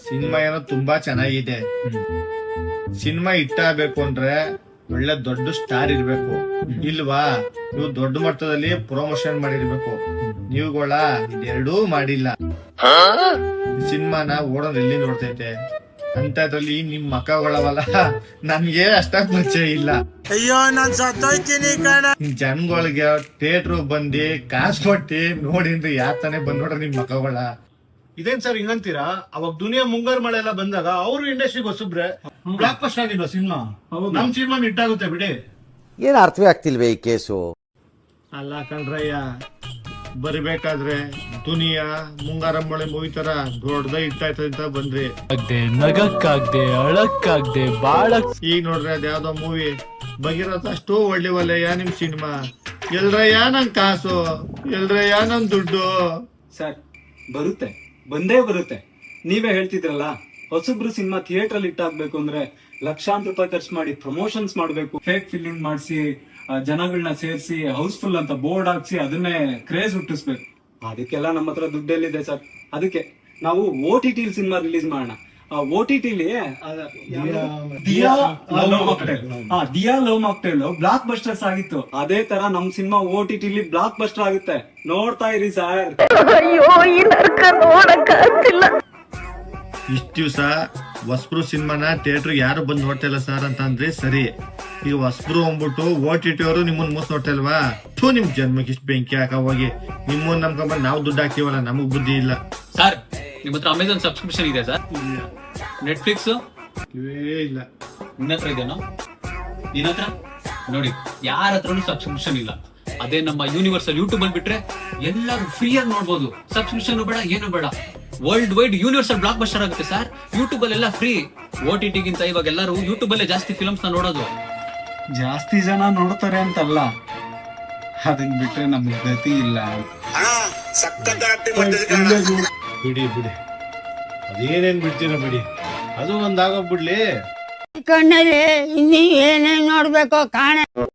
Cinema ಏನೋ ತುಂಬಾ ಚೆನ್ನಾಗಿದೆ. ಸಿನಿಮಾ ಹಿಟ್ ಆಗ್ಬೇಕು ಅಂದ್ರೆ ಒಳ್ಳೆ ದೊಡ್ಡ ಸ್ಟಾರ್ ಇರ್ಬೇಕು. ಇಲ್ವಾ, ನೀವು ದೊಡ್ಡ ಮಟ್ಟದಲ್ಲಿ ಪ್ರಮೋಷನ್ ಮಾಡಿರ್ಬೇಕು. ನೀವುಗಳ ಇದೆರಡೂ ಮಾಡಿಲ್ಲ. ಸಿನಿಮಾನ ಓಡೋದ್ ಎಲ್ಲಿ ನೋಡ್ತೈತೆ ಅಂತದ್ರಲ್ಲಿ ನಿಮ್ ಮಕ್ಕಗಳವಲ್ಲ ನಮ್ಗೆ ಅಷ್ಟಾಗ್ ಪರಿಚಯ ಇಲ್ಲ. ಅಯ್ಯೋ ನಾನ್ ಸತ್ತೋಯ್ತೀನಿ ಕಣ. ಜನಗಳಿಗೆ ಥಿಯೇಟರ್ ಬಂದಿ ಕಾಸು ಕೊಟ್ಟಿ ನೋಡಿ ಅಂದ್ರೆ ಯಾತಾನೆ ಬಂದ್ ನೋಡ್ರಿ ನಿಮ್ ಮಕ್ಕಗಳ. ಇದೇನ್ ಸರ್ ಹಿಂಗಂತೀರಾ? ಅವಾಗ ದುನಿಯಾ ಮುಂಗಾರು ಮಳೆ ಎಲ್ಲ ಬಂದಾಗ ಅವರು ಇಂಡಸ್ಟ್ರಿಗೆ ಹೊಸಬ್ರೆ ಬ್ಲಾಕ್ ಬಸ್ಟರ್ ಆಗಿಲ್ವಾ ಸಿನಿಮಾ? ನಮ್ ಸಿನಿಮಾ ಹಿಟ್ ಆಗುತ್ತೆ ಬಿಡಿ. ಏನ್ ಅರ್ಥವೇ ಆಗ್ತಿಲ್ವೇ ಈ ಕೇಸು? ಅಲ್ಲ ಕಣ್ರಯ್ಯ, ಬರ್ಬೇಕಾದ್ರೆ ದುನಿಯಾ ಮುಂಗಾರ ಮಳೆ ಮೂವಿ ತರ ದೊಡ್ಡದ ಇಟ್ಟಾಯ್ತದೆ ಅಂತ ಬಂದ್ರಿ. ನಗಕ್ಕಾಗ್ದೆ ಅಳಕ್ಕಾಗ್ದೆ ಬಾಳ. ಈಗ ನೋಡ್ರಿ ಅದ್ ಯಾವ್ದೋ ಮೂವಿ ಬಗಿರೋದು ಅಷ್ಟು ಒಳ್ಳೆವಲ್ಲಯ್ಯ ನಿಮ್ ಸಿನಿಮಾ. ಎಲ್ರಯ್ಯ ನನ್ ಕಾಸು, ಎಲ್ರಯ್ಯ ನನ್ ದುಡ್ಡು. ಸರ್ ಬರುತ್ತೆ, ಬಂದೇ ಬರುತ್ತೆ. ನೀವೇ ಹೇಳ್ತಿದ್ರಲ್ಲ, ಹೊಸಬ್ರು ಸಿನಿಮಾ ಥಿಯೇಟರ್ ಅಲ್ಲಿ ಇಟ್ಟಾಗ್ಬೇಕು ಅಂದ್ರೆ ಲಕ್ಷಾಂತರ ರೂಪಾಯಿ ಖರ್ಚು ಮಾಡಿ ಪ್ರಮೋಷನ್ಸ್ ಮಾಡ್ಬೇಕು, ಫೇಕ್ ಫಿಲ್ಮ್ ಮಾಡಿಸಿ ಜನಗಳನ್ನ ಸೇರಿಸಿ ಹೌಸ್ಫುಲ್ ಅಂತ ಬೋರ್ಡ್ ಹಾಕ್ಸಿ ಅದನ್ನೇ ಕ್ರೇಜ್ ಹುಟ್ಟಿಸ್ಬೇಕು. ಅದಕ್ಕೆಲ್ಲ ನಮ್ಮ ಹತ್ರ ದುಡ್ಡೆಲ್ಲಿದೆ ಸರ್. ಅದಕ್ಕೆ ನಾವು OTT ಸಿನಿಮಾ ರಿಲೀಸ್ ಮಾಡೋಣ. OTT-ಲಿ Dia love mocktail blockbusters ಆಗಿತ್ತು. ಅದೇ ತರ ನಮ್ ಸಿನಿಮಾ OTT-ಲಿ ಬ್ಲಾಕ್ ಬಸ್ಟರ್ ಆಗುತ್ತೆ. ನೋಡ್ತಾ ಇರಿ ಸರ್. ಇಷ್ಟ ದಿವ್ಸ ಹೊಸಬ್ರು ಸಿನಿಮಾನ ಥಿಯೇಟರ್ ಯಾರು ಬಂದ್ ನೋಡ್ತಾ ಇಲ್ಲ ಸರ್ ಅಂತ ಅಂದ್ರೆ ಸರಿ. ಈಗ ಹೊಸಬ್ರು ಅಂದ್ಬಿಟ್ಟು OTT ಅವರು ನಿಮ್ಮನ್ನ ಮೋಸ ನೋಡ್ತಾ ಇಲ್ವಾ? ನಿಮ್ ಜನ್ಮಕ್ಕೆ ಇಷ್ಟ ಬೆಂಕಿ ಹಾಕ ಹೋಗಿ. ನಿಮ್ಮನ್ನ ನಮ್ಕೊಂಡ್ ನಾವು ದುಡ್ಡು ಹಾಕ್ತೀವಲ್ಲ, ನಮಗ್ ಬುದ್ಧಿ ಇಲ್ಲ ಸರ್. ನಿಮ್ ಹತ್ರ ಅಮೆಝಾನ್ ಸಬ್ಸ್ಕ್ರಿಪ್ಷನ್ ಇದೆ ಸರ್? ನೆಟ್ಫ್ಲಿಕ್ಸ್ ಇವೇ ಇಲ್ಲ. ನಿನ್ನ ಹತ್ರ ಇದೆನೋ? ನಿನ್ನ ಹತ್ರ ನೋಡಿ, ಯಾರ ಹತ್ರನೂ ಸಬ್ಸ್ಕ್ರಿಪ್ಷನ್ ಇಲ್ಲ. ಅದೇ ನಮ್ಮ ಯೂನಿವರ್ಸಲ್ ಯೂಟ್ಯೂಬ್ ಅಲ್ಲಿ ಬಿಟ್ರೆ ಎಲ್ಲರೂ ಫ್ರೀ ಆಗಿ ನೋಡ್ಬೋದು. ಸಬ್ಸ್ಕ್ರಿಪ್ಷನ್ ಬೇಡ, ಏನು ಬೇಡ. World wide universal blockbuster ಆಗುತ್ತೆ ಸರ್. ಯೂಟ್ಯೂಬ್ ಅಲ್ಲೆಲ್ಲ ಫ್ರೀ. OTT-ಗಿಂತ ಇವಾಗ ಎಲ್ಲರೂ ಯೂಟ್ಯೂಬ್ ಅಲ್ಲೇ ಜಾಸ್ತಿ ಫಿಲ್ಮ್ಸ್ ನ ನೋಡೋದು. ಜಾಸ್ತಿ ಜನ ನೋಡ್ತಾರೆ ಅಂತಲ್ಲ, ಅದನ್ ಬಿಟ್ರೆ ನಮ್ಗೆ ಗತಿ ಇಲ್ಲ. ಬಿಡಿ ಬಿಡಿ, ಅದೇನೇನ್ ಬಿಡ್ತೀರ ಬಿಡಿ, ಅದು ಒಂದಾಗೋಗ್ಬಿಡ್ಲಿ. ಕಣ್ಣಲ್ಲಿ ಇನ್ನೀ ಏನೇನ್ ನೋಡ್ಬೇಕೋ ಕಾಣೆ.